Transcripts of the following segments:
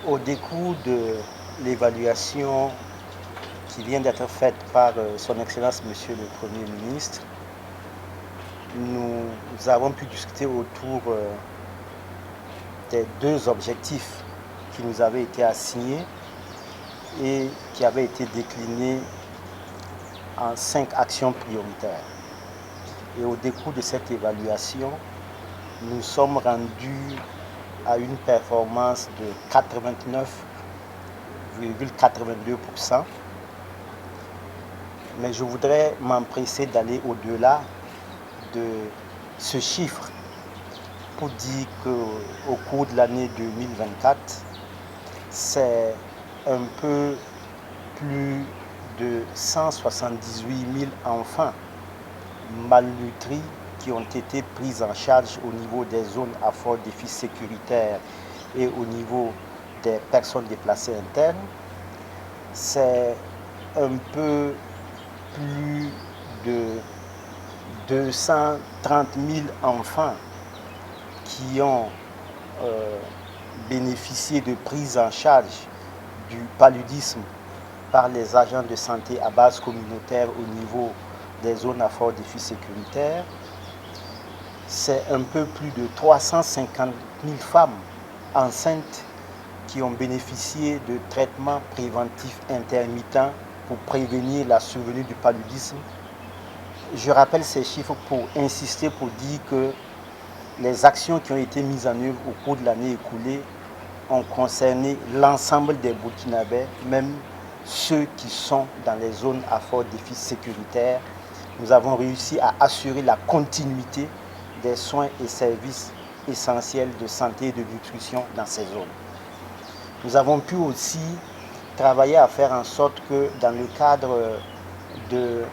Au décours de l'évaluation qui vient d'être faite par Son Excellence Monsieur le Premier ministre, nous avons pu discuter autour des deux objectifs qui nous avaient été assignés et qui avaient été déclinés en 5 actions prioritaires. Et au décours de cette évaluation, nous sommes rendus à une performance de 89,82%. Mais je voudrais m'empresser d'aller au-delà de ce chiffre pour dire qu'au cours de l'année 2024, c'est un peu plus de 178 000 enfants malnutris qui ont été pris en charge au niveau des zones à fort défi sécuritaire et au niveau des personnes déplacées internes. C'est un peu plus de 230 000 enfants qui ont bénéficié de prise en charge du paludisme par les agents de santé à base communautaire au niveau des zones à fort défi sécuritaire. C'est un peu plus de 350 000 femmes enceintes qui ont bénéficié de traitements préventifs intermittents pour prévenir la survenue du paludisme. Je rappelle ces chiffres pour insister, pour dire que les actions qui ont été mises en œuvre au cours de l'année écoulée ont concerné l'ensemble des Burkinabés, même ceux qui sont dans les zones à fort défi sécuritaire. Nous avons réussi à assurer la continuité des soins et services essentiels de santé et de nutrition dans ces zones. Nous avons pu aussi travailler à faire en sorte que dans le cadre de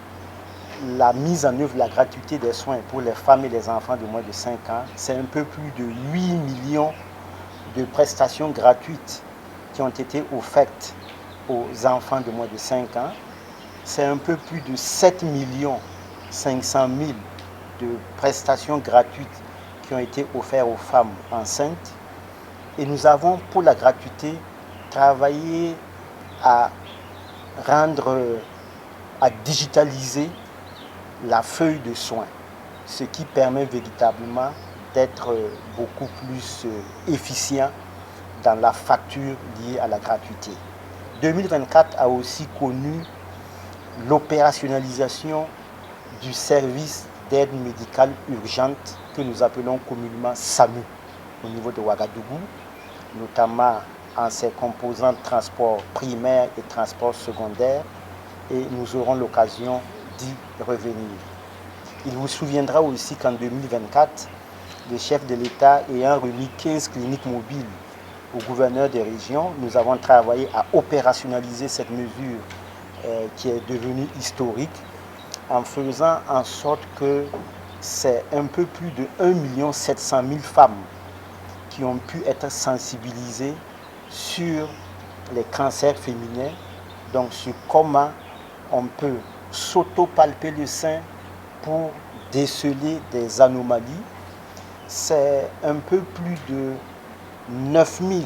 la mise en œuvre de la gratuité des soins pour les femmes et les enfants de moins de 5 ans, c'est un peu plus de 8 millions de prestations gratuites qui ont été offertes aux enfants de moins de 5 ans. C'est un peu plus de 7 500 000 de prestations gratuites qui ont été offertes aux femmes enceintes. Et nous avons, pour la gratuité, travaillé à digitaliser la feuille de soins, ce qui permet véritablement d'être beaucoup plus efficient dans la facture liée à la gratuité. 2024 a aussi connu l'opérationnalisation du service d'aide médicale urgente que nous appelons communément SAMU au niveau de Ouagadougou, notamment en ses composantes transport primaire et transport secondaire, et nous aurons l'occasion d'y revenir. Il vous souviendra aussi qu'en 2024, le chef de l'État ayant remis 15 cliniques mobiles au gouverneur des régions, nous avons travaillé à opérationnaliser cette mesure qui est devenue historique en faisant en sorte que c'est un peu plus de 1 700 000 femmes qui ont pu être sensibilisées sur les cancers féminins, donc sur comment on peut s'auto-palper le sein pour déceler des anomalies. C'est un peu plus de 9000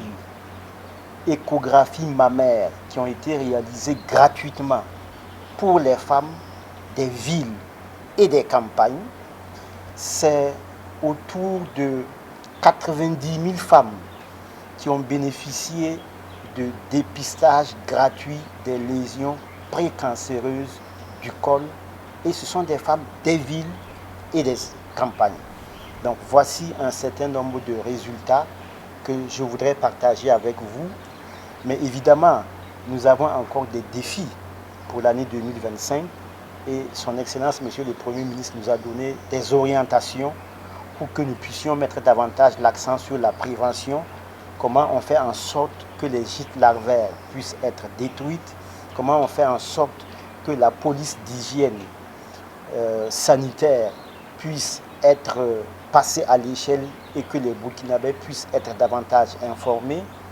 échographies mammaires qui ont été réalisées gratuitement pour les femmes des villes et des campagnes. C'est autour de 90 000 femmes qui ont bénéficié de dépistage gratuit des lésions précancéreuses du col, et ce sont des femmes des villes et des campagnes. Donc voici un certain nombre de résultats que je voudrais partager avec vous. Mais évidemment, nous avons encore des défis pour l'année 2025 et Son Excellence, Monsieur le Premier ministre, nous a donné des orientations pour que nous puissions mettre davantage l'accent sur la prévention, comment on fait en sorte que les gîtes larvaires puissent être détruites, comment on fait en sorte que la police d'hygiène sanitaire puisse être passée à l'échelle et que les Burkinabés puissent être davantage informés.